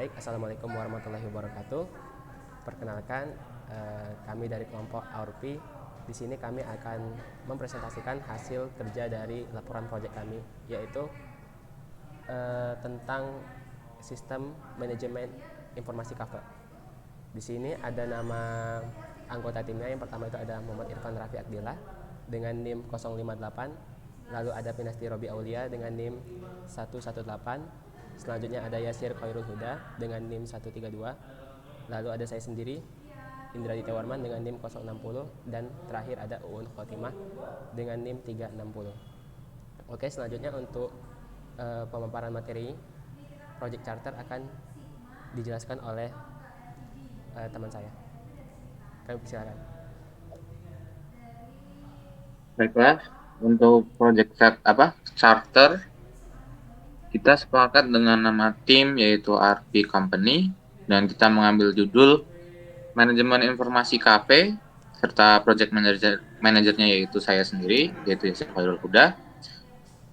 Baik, Assalamualaikum warahmatullahi wabarakatuh. Perkenalkan, kami dari kelompok AURPI. Di sini kami akan mempresentasikan hasil kerja dari laporan proyek kami, yaitu tentang sistem manajemen informasi kafe. Di sini ada nama anggota timnya. Yang pertama itu ada Muhammad Irfan Rafi Akdillah dengan NIM 058. Lalu ada Pinasti Robi Aulia dengan NIM 118. Selanjutnya ada Yasir Khairul Huda dengan NIM 132. Lalu ada saya sendiri, Indra Ditya Warman dengan NIM 060. Dan terakhir ada Uun Khotimah dengan NIM 360. Oke, selanjutnya untuk pemaparan materi Project Charter akan dijelaskan oleh teman saya. Kami persilakan. Baiklah, untuk charter, kita sepakat dengan nama tim yaitu RP Company dan kita mengambil judul Manajemen Informasi Cafe serta project manajernya yaitu saya sendiri, yaitu Yasir Khairul Huda.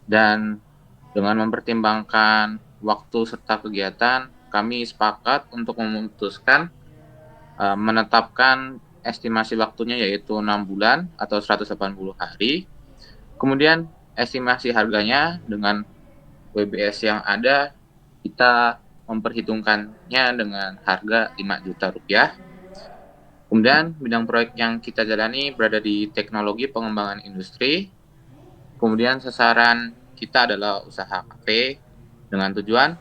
Dan dengan mempertimbangkan waktu serta kegiatan, kami sepakat untuk memutuskan menetapkan estimasi waktunya yaitu 6 bulan atau 180 hari. Kemudian estimasi harganya dengan WBS yang ada, kita memperhitungkannya dengan harga 5 juta rupiah. Kemudian bidang proyek yang kita jalani berada di teknologi pengembangan industri. Kemudian sasaran kita adalah usaha kafe dengan tujuan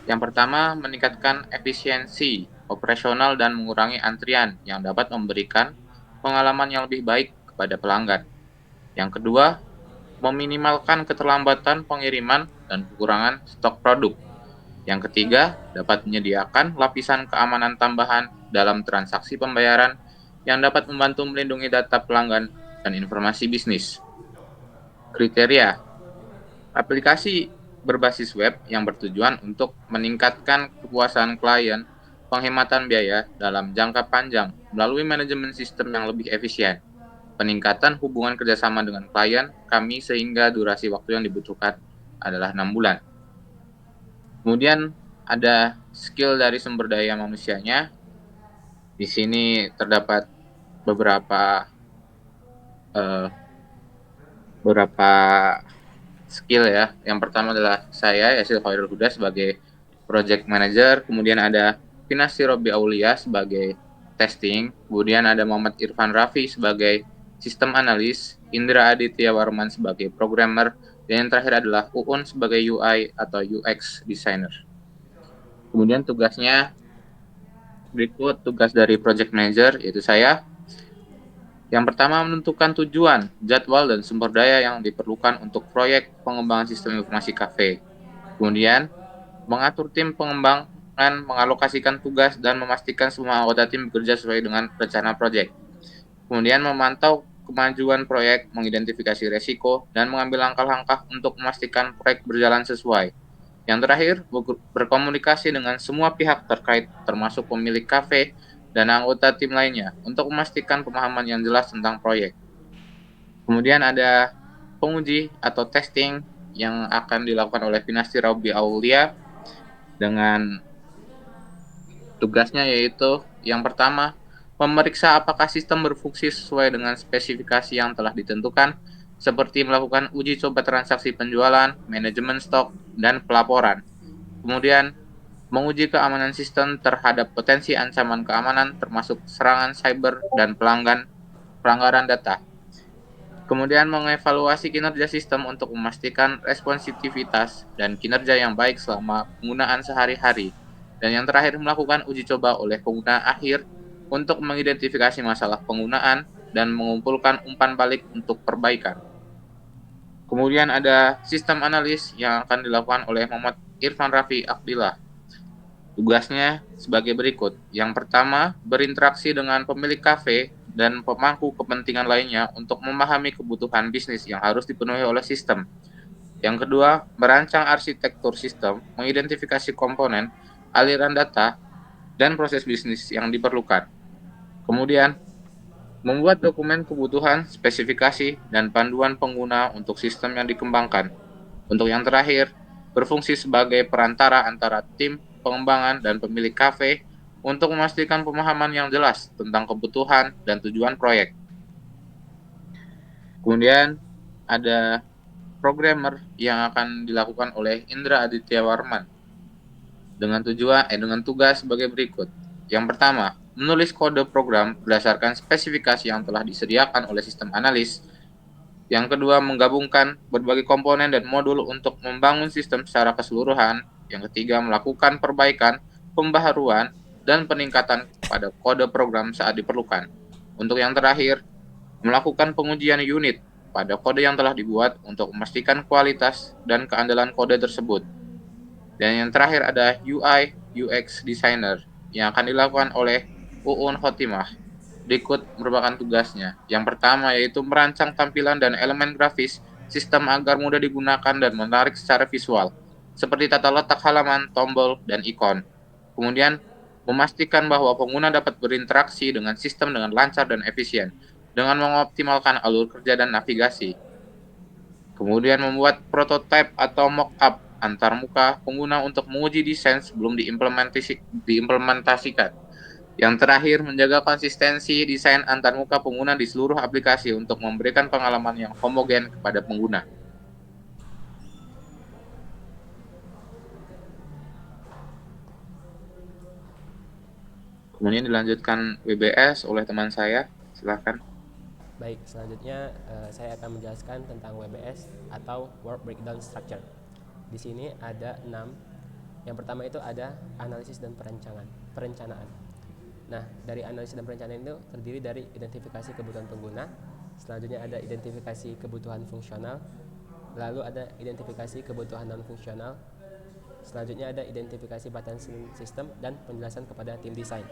yang pertama meningkatkan efisiensi operasional dan mengurangi antrian yang dapat memberikan pengalaman yang lebih baik kepada pelanggan. Yang kedua, meminimalkan keterlambatan pengiriman dan kekurangan stok produk. Yang ketiga, dapat menyediakan lapisan keamanan tambahan dalam transaksi pembayaran yang dapat membantu melindungi data pelanggan dan informasi bisnis. Kriteria: aplikasi berbasis web yang bertujuan untuk meningkatkan kepuasan klien, penghematan biaya dalam jangka panjang melalui manajemen sistem yang lebih efisien, peningkatan hubungan kerjasama dengan klien kami sehingga durasi waktu yang dibutuhkan adalah 6 bulan. Kemudian ada skill dari sumber daya manusianya. Di sini terdapat beberapa skill ya. Yang pertama adalah saya, Yasir Khairul Huda sebagai project manager. Kemudian ada Pinasti Robi Aulia sebagai testing. Kemudian ada Muhammad Irfan Rafi sebagai sistem analis. Indra Aditya Warman sebagai programmer. Dan yang terakhir adalah Uun sebagai UI atau UX designer. Kemudian tugasnya berikut tugas dari project manager, yaitu saya. Yang pertama, menentukan tujuan, jadwal, dan sumber daya yang diperlukan untuk proyek pengembangan sistem informasi kafe. Kemudian, mengatur tim pengembangan, mengalokasikan tugas, dan memastikan semua anggota tim bekerja sesuai dengan rencana proyek. Kemudian, memantau kemajuan proyek, mengidentifikasi resiko, dan mengambil langkah-langkah untuk memastikan proyek berjalan sesuai. Yang terakhir, berkomunikasi dengan semua pihak terkait, termasuk pemilik kafe dan anggota tim lainnya, untuk memastikan pemahaman yang jelas tentang proyek. Kemudian ada penguji atau testing yang akan dilakukan oleh Pinasti Robi Aulia dengan tugasnya yaitu yang pertama, memeriksa apakah sistem berfungsi sesuai dengan spesifikasi yang telah ditentukan, seperti melakukan uji coba transaksi penjualan, manajemen stok, dan pelaporan. Kemudian, menguji keamanan sistem terhadap potensi ancaman keamanan termasuk serangan cyber dan pelanggaran data. Kemudian mengevaluasi kinerja sistem untuk memastikan responsivitas dan kinerja yang baik selama penggunaan sehari-hari. Dan yang terakhir melakukan uji coba oleh pengguna akhir untuk mengidentifikasi masalah penggunaan dan mengumpulkan umpan balik untuk perbaikan. Kemudian ada sistem analis yang akan dilakukan oleh Muhammad Irfan Rafi Akdillah. Tugasnya sebagai berikut. Yang pertama, berinteraksi dengan pemilik kafe dan pemangku kepentingan lainnya untuk memahami kebutuhan bisnis yang harus dipenuhi oleh sistem. Yang kedua, merancang arsitektur sistem, mengidentifikasi komponen, aliran data, dan proses bisnis yang diperlukan. Kemudian, membuat dokumen kebutuhan, spesifikasi, dan panduan pengguna untuk sistem yang dikembangkan. Untuk yang terakhir, berfungsi sebagai perantara antara tim pengembangan, dan pemilik kafe untuk memastikan pemahaman yang jelas tentang kebutuhan dan tujuan proyek. Kemudian ada programmer yang akan dilakukan oleh Indra Aditya Warman dengan tugas sebagai berikut. Yang pertama, menulis kode program berdasarkan spesifikasi yang telah disediakan oleh sistem analis. Yang kedua, menggabungkan berbagai komponen dan modul untuk membangun sistem secara keseluruhan. Yang ketiga, melakukan perbaikan, pembaharuan, dan peningkatan pada kode program saat diperlukan. Untuk yang terakhir, melakukan pengujian unit pada kode yang telah dibuat untuk memastikan kualitas dan keandalan kode tersebut. Dan yang terakhir ada UI UX designer yang akan dilakukan oleh Uun Khotimah. Berikut merupakan tugasnya. Yang pertama yaitu merancang tampilan dan elemen grafis sistem agar mudah digunakan dan menarik secara visual, seperti tata letak halaman, tombol, dan ikon. Kemudian, memastikan bahwa pengguna dapat berinteraksi dengan sistem dengan lancar dan efisien, dengan mengoptimalkan alur kerja dan navigasi. Kemudian membuat prototipe atau mock-up antarmuka pengguna untuk menguji desain sebelum diimplementasikan. Yang terakhir, menjaga konsistensi desain antarmuka pengguna di seluruh aplikasi untuk memberikan pengalaman yang homogen kepada pengguna. Kemudian dilanjutkan WBS oleh teman saya, silakan. Baik, selanjutnya saya akan menjelaskan tentang WBS atau Work Breakdown Structure. Di sini ada 6. Yang pertama itu ada analisis dan perencanaan. Nah, dari analisis dan perencanaan itu terdiri dari identifikasi kebutuhan pengguna, selanjutnya ada identifikasi kebutuhan fungsional, lalu ada identifikasi kebutuhan non-fungsional, selanjutnya ada identifikasi batasan sistem dan penjelasan kepada tim desain.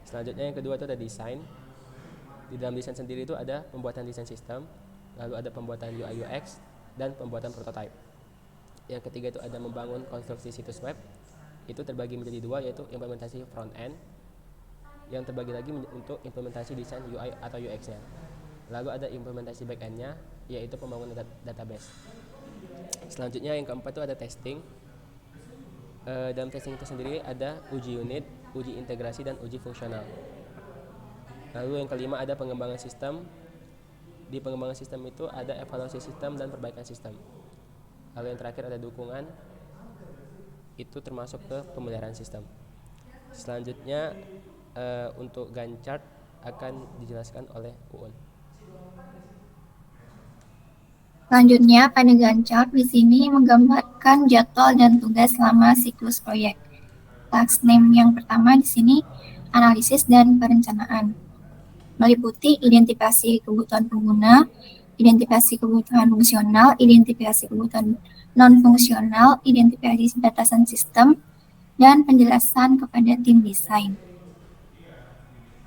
Selanjutnya yang kedua itu ada desain. Di dalam desain sendiri itu ada pembuatan desain sistem, lalu ada pembuatan UI UX, dan pembuatan prototype. Yang ketiga itu ada membangun konstruksi situs web. Itu terbagi menjadi 2, yaitu implementasi front end, yang terbagi lagi untuk implementasi desain UI atau UX-nya. Lalu ada implementasi back end-nya, yaitu pembangunan database. Selanjutnya yang keempat itu ada testing. Dalam testing itu sendiri ada uji unit, uji integrasi, dan uji fungsional. Lalu yang kelima ada pengembangan sistem. Di pengembangan sistem itu ada evaluasi sistem dan perbaikan sistem. Lalu yang terakhir ada dukungan, itu termasuk ke pemeliharaan sistem. Selanjutnya untuk Gantt chart akan dijelaskan oleh Uun. Selanjutnya pada Gantt chart di sini menggambarkan jadwal dan tugas selama siklus proyek. Task name yang pertama di sini analisis dan perencanaan, meliputi identifikasi kebutuhan pengguna, identifikasi kebutuhan fungsional, identifikasi kebutuhan non-fungsional, identifikasi batasan sistem, dan penjelasan kepada tim desain.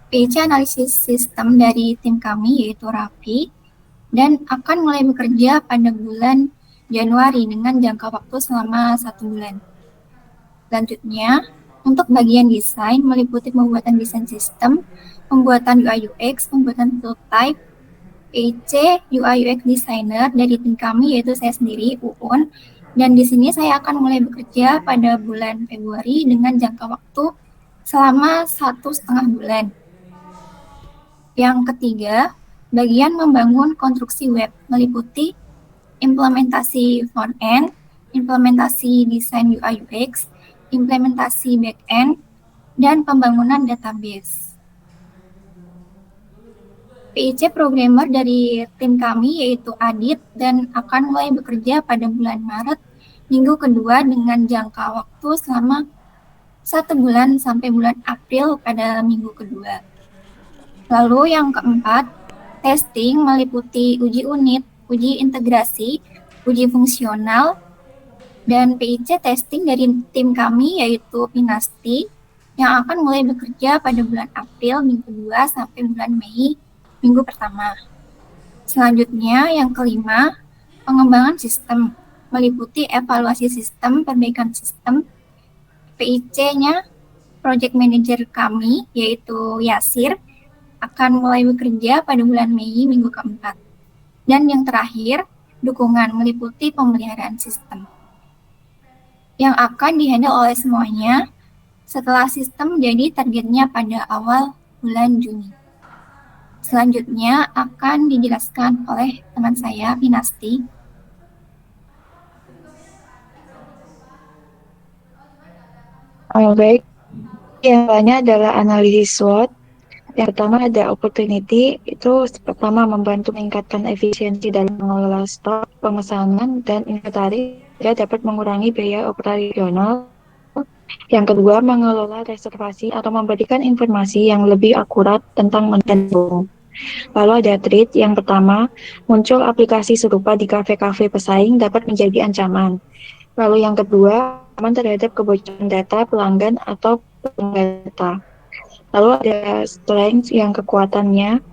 PIC analisis sistem dari tim kami yaitu Raffi dan akan mulai bekerja pada bulan Januari dengan jangka waktu selama 1 bulan. Selanjutnya, untuk bagian desain meliputi pembuatan desain sistem, pembuatan UI UX, pembuatan prototype. PIC UI UX designer dari tim kami yaitu saya sendiri Uun, dan di sini saya akan mulai bekerja pada bulan Februari dengan jangka waktu selama 1,5 bulan. Yang ketiga, bagian membangun konstruksi web meliputi implementasi front end, implementasi desain UI UX, implementasi back end, dan pembangunan database. PIC programmer dari tim kami yaitu Adit dan akan mulai bekerja pada bulan Maret minggu kedua dengan jangka waktu selama 1 bulan sampai bulan April pada minggu kedua. Lalu yang keempat, testing meliputi uji unit, uji integrasi, uji fungsional, dan PIC testing dari tim kami yaitu Pinasti yang akan mulai bekerja pada bulan April minggu 2 sampai bulan Mei minggu pertama. Selanjutnya yang kelima, pengembangan sistem meliputi evaluasi sistem, perbaikan sistem. PIC-nya project manager kami yaitu Yasir akan mulai bekerja pada bulan Mei minggu keempat. Dan yang terakhir, dukungan meliputi pemeliharaan sistem. yang akan dihandle oleh semuanya setelah sistem jadi targetnya pada awal bulan Juni. Selanjutnya akan dijelaskan oleh teman saya, Pinasti. Baik, yang lainnya adalah analisis SWOT. Yang pertama ada opportunity, itu pertama membantu meningkatkan efisiensi dalam mengelola stok, pemesanan, dan inventaris sehingga dapat mengurangi biaya operasional. Yang kedua, mengelola reservasi atau memberikan informasi yang lebih akurat tentang menu. Lalu ada trade, yang pertama, muncul aplikasi serupa di kafe-kafe pesaing dapat menjadi ancaman. Lalu yang kedua, aman terhadap kebocoran data pelanggan atau data. Lalu ada strength yang kekuatannya.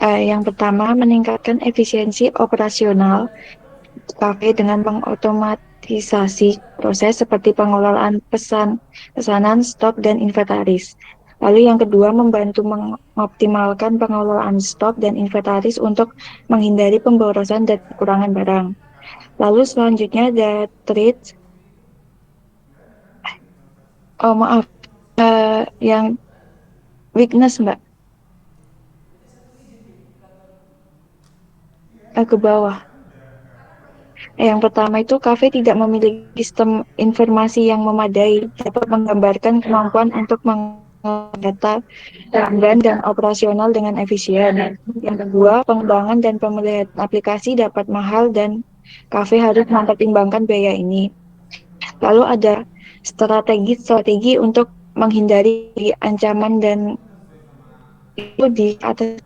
Yang pertama, meningkatkan efisiensi operasional kafe dengan mengotomatisasi proses seperti pengelolaan pesanan, stok, dan inventaris. Lalu yang kedua, membantu mengoptimalkan pengelolaan stok dan inventaris untuk menghindari pemborosan dan kekurangan barang. Lalu selanjutnya ada trade. Oh maaf, yang weakness Mbak, ke bawah. Yang pertama itu kafe tidak memiliki sistem informasi yang memadai dapat menggambarkan kemampuan untuk data pelanggan dan operasional dengan efisien. Yang kedua, pengembangan dan pemeliharaan aplikasi dapat mahal dan kafe harus mempertimbangkan biaya ini. Lalu ada strategi untuk menghindari ancaman dan itu di atas.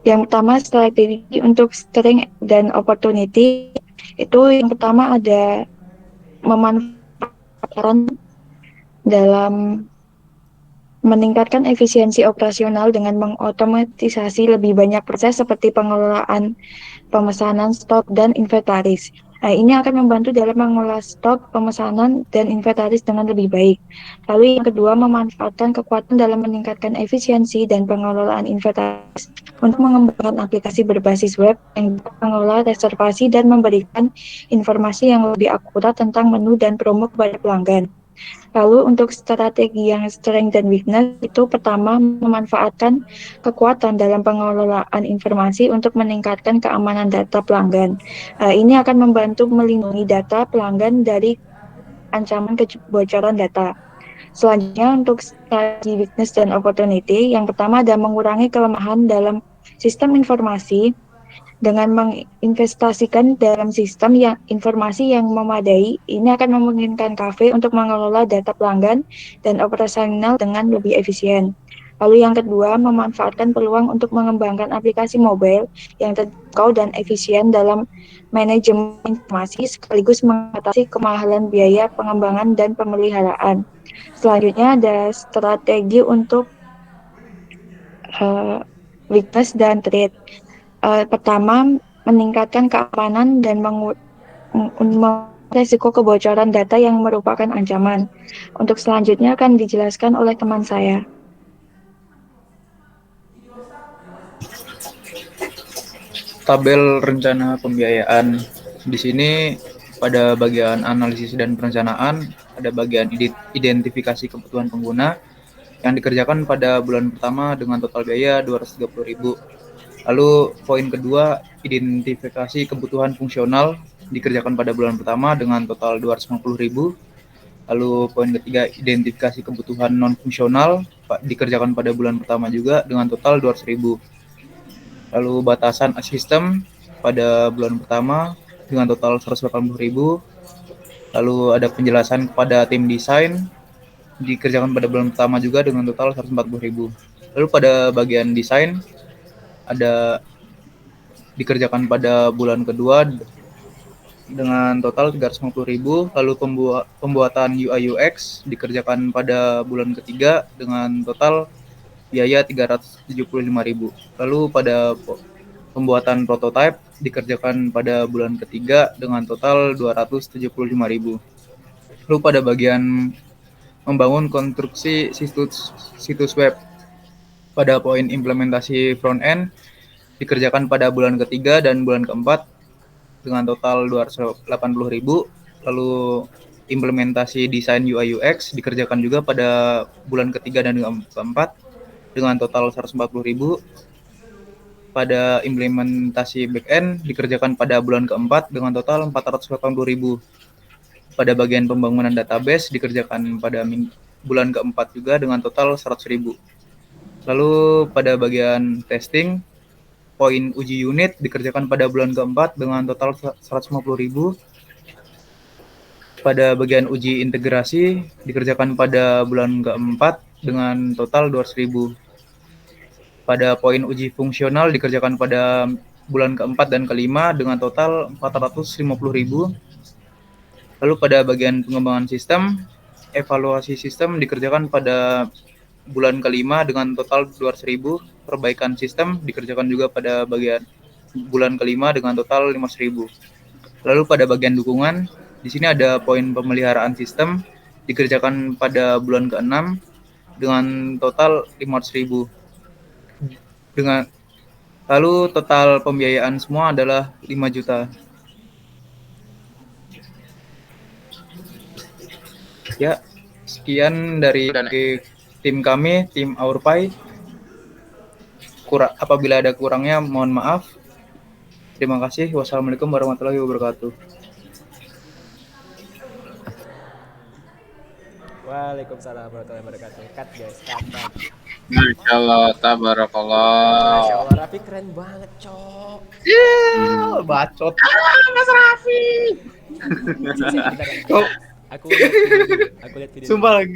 Yang pertama strategi untuk strength dan opportunity itu yang pertama ada memanfaatkan dalam meningkatkan efisiensi operasional dengan mengotomatisasi lebih banyak proses seperti pengelolaan pemesanan stok dan inventaris. Nah, ini akan membantu dalam mengelola stok, pemesanan, dan inventaris dengan lebih baik. Lalu yang kedua, memanfaatkan kekuatan dalam meningkatkan efisiensi dan pengelolaan inventaris untuk mengembangkan aplikasi berbasis web yang dapat mengelola reservasi dan memberikan informasi yang lebih akurat tentang menu dan promo kepada pelanggan. Lalu untuk strategi yang strength dan weakness itu pertama memanfaatkan kekuatan dalam pengelolaan informasi untuk meningkatkan keamanan data pelanggan. Ini akan membantu melindungi data pelanggan dari ancaman kebocoran data. Selanjutnya untuk strategi weakness dan opportunity, yang pertama ada mengurangi kelemahan dalam sistem informasi dengan menginvestasikan dalam sistem informasi yang memadai. Ini akan memungkinkan kafe untuk mengelola data pelanggan dan operasional dengan lebih efisien. Lalu yang kedua, memanfaatkan peluang untuk mengembangkan aplikasi mobile yang terjangkau dan efisien dalam manajemen informasi sekaligus mengatasi kemahalan biaya pengembangan dan pemeliharaan. Selanjutnya ada strategi untuk weakness dan threat. Pertama, meningkatkan keamanan dan resiko kebocoran data yang merupakan ancaman. Untuk selanjutnya akan dijelaskan oleh teman saya. Tabel rencana pembiayaan. Di sini pada bagian analisis dan perencanaan ada bagian identifikasi kebutuhan pengguna yang dikerjakan pada bulan pertama dengan total biaya 230.000. Lalu poin kedua, identifikasi kebutuhan fungsional dikerjakan pada bulan pertama dengan total 250.000. Lalu poin ketiga, identifikasi kebutuhan non fungsional dikerjakan pada bulan pertama juga dengan total 200.000. Lalu batasan sistem pada bulan pertama dengan total 180.000. Lalu ada penjelasan kepada tim desain dikerjakan pada bulan pertama juga dengan total 140.000. Lalu pada bagian desain ada dikerjakan pada bulan kedua dengan total 350.000. Lalu pembuatan UI UX dikerjakan pada bulan ketiga dengan total biaya 375.000. Lalu pada pembuatan prototype dikerjakan pada bulan ketiga dengan total 275.000. Lalu pada bagian membangun konstruksi situs web pada poin implementasi front end dikerjakan pada bulan ketiga dan bulan keempat dengan total 280.000. Lalu implementasi desain UI UX dikerjakan juga pada bulan ketiga dan keempat dengan total 140.000. Pada implementasi backend dikerjakan pada bulan keempat dengan total 480.000. Pada bagian pembangunan database dikerjakan pada bulan keempat juga dengan total 100.000. Lalu pada bagian testing, poin uji unit dikerjakan pada bulan keempat dengan total 150.000. Pada bagian uji integrasi dikerjakan pada bulan keempat dengan total 200.000. Pada poin uji fungsional dikerjakan pada bulan keempat dan kelima dengan total 450.000. Lalu pada bagian pengembangan sistem, evaluasi sistem dikerjakan pada bulan kelima dengan total 200.000. Perbaikan sistem dikerjakan juga pada bagian bulan kelima dengan total 500.000. Lalu pada bagian dukungan, di sini ada poin pemeliharaan sistem dikerjakan pada bulan ke-6 dengan total 500.000. Lalu total pembiayaan semua adalah 5 juta. Ya, sekian dari tim kami, tim Aurpai. Apabila ada kurangnya mohon maaf. Terima kasih. Wassalamualaikum warahmatullahi wabarakatuh. Waalaikumsalam warahmatullahi wabarakatuh. Cut guys, cut. Masya Allah, tabarakallah. Masya Allah, Raffi keren banget, cok. Bacot. Mas Raffi. Aku lihat video. Sumpah lagi.